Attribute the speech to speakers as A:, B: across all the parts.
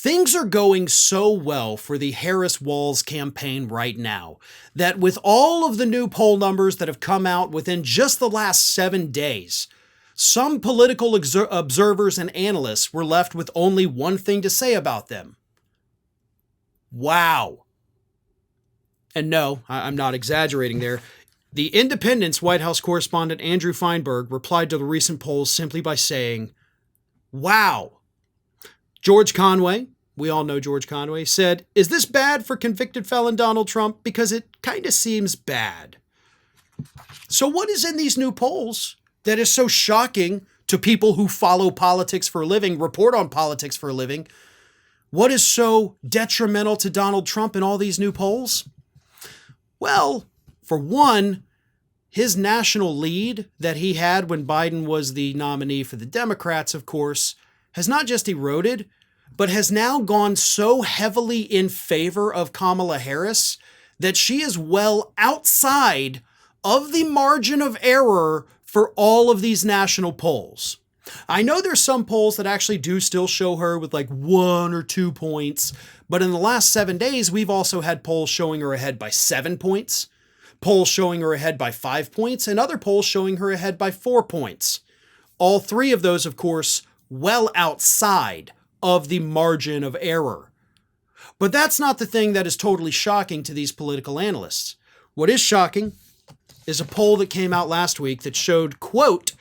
A: Things are going so well for the Harris-Walz campaign right now that with all of the new poll numbers that have come out within just the last 7 days, some political observers and analysts were left with only one thing to say about them. Wow. And no, I'm not exaggerating there. The Independent's White House correspondent Andrew Feinberg replied to the recent polls simply by saying, wow. George Conway, we all know George Conway, said, "Is this bad for convicted felon Donald Trump? Because it kind of seems bad." So what is in these new polls that is so shocking to people who follow politics for a living, report on politics for a living? What is so detrimental to Donald Trump in all these new polls? Well, for one, his national lead that he had when Biden was the nominee for the Democrats, of course, has not just eroded, but has now gone so heavily in favor of Kamala Harris that she is well outside of the margin of error for all of these national polls. I know there's some polls that actually do still show her with like 1 or 2 points, but in the last 7 days, we've also had polls showing her ahead by 7 points, polls showing her ahead by 5 points, and other polls showing her ahead by 4 points. All 3 of those, of course, well outside of the margin of error. But that's not the thing that is totally shocking to these political analysts. What is shocking is a poll that came out last week that showed, quote,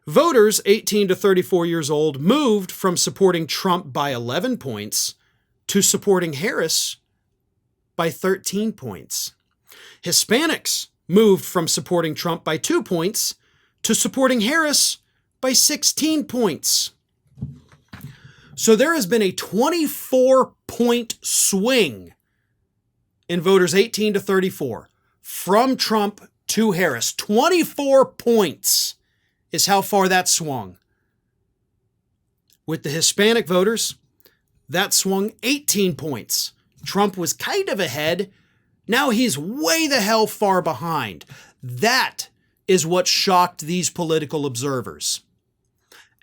A: voters 18 to 34 years old moved from supporting Trump by 11 points to supporting Harris by 13 points. Hispanics moved from supporting Trump by 2 points to supporting Harris by 16 points. So there has been a 24-point swing in voters 18 to 34 from Trump to Harris. 24 points is how far that swung. With the Hispanic voters, that swung 18 points. Trump was kind of ahead. Now he's way the hell far behind. That is what shocked these political observers.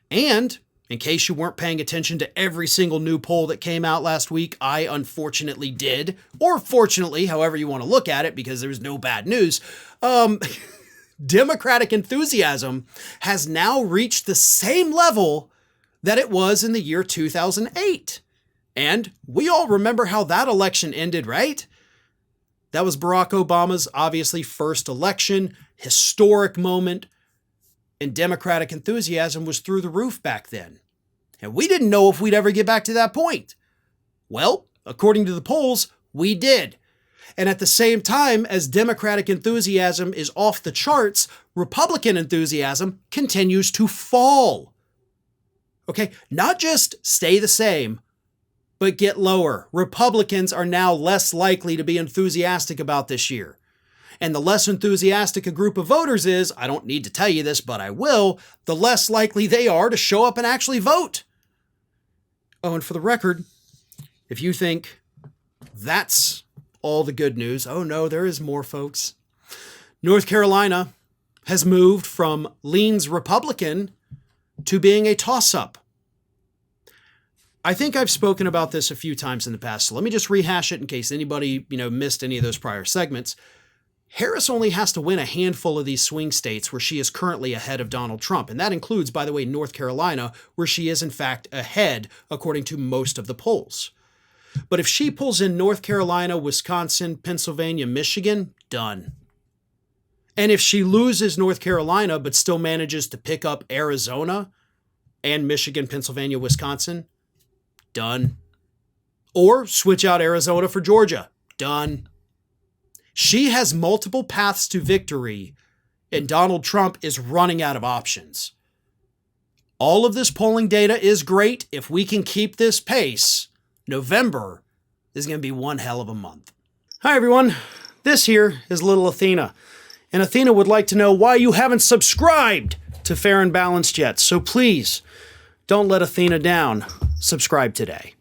A: And in case you weren't paying attention to every single new poll that came out last week, I unfortunately did, or fortunately, however you want to look at it, because there's no bad news. Democratic enthusiasm has now reached the same level that it was in the year 2008. And we all remember how that election ended, right? That was Barack Obama's obviously first election, historic moment, and Democratic enthusiasm was through the roof back then. And we didn't know if we'd ever get back to that point. Well, according to the polls, we did. And at the same time as Democratic enthusiasm is off the charts, Republican enthusiasm continues to fall. Okay, not just stay the same, but get lower. Republicans are now less likely to be enthusiastic about this year. And the less enthusiastic a group of voters is, I don't need to tell you this, but I will, the less likely they are to show up and actually vote. Oh, and for the record, if you think that's all the good news, oh no, there is more, folks. North Carolina has moved from leans Republican to being a toss-up. I think I've spoken about this a few times in the past, so let me just rehash it in case anybody, missed any of those prior segments. Harris only has to win a handful of these swing states where she is currently ahead of Donald Trump. And that includes, by the way, North Carolina, where she is in fact ahead, according to most of the polls. But if she pulls in North Carolina, Wisconsin, Pennsylvania, Michigan, done. And if she loses North Carolina, but still manages to pick up Arizona and Michigan, Pennsylvania, Wisconsin, done. Or switch out Arizona for Georgia, done. She has multiple paths to victory, and Donald Trump is running out of options. All of this polling data is great. If we can keep this pace, November is going to be one hell of a month. Hi, everyone. This here is little Athena. And Athena would like to know why you haven't subscribed to Fair and Balanced yet. So please, don't let Athena down. Subscribe today.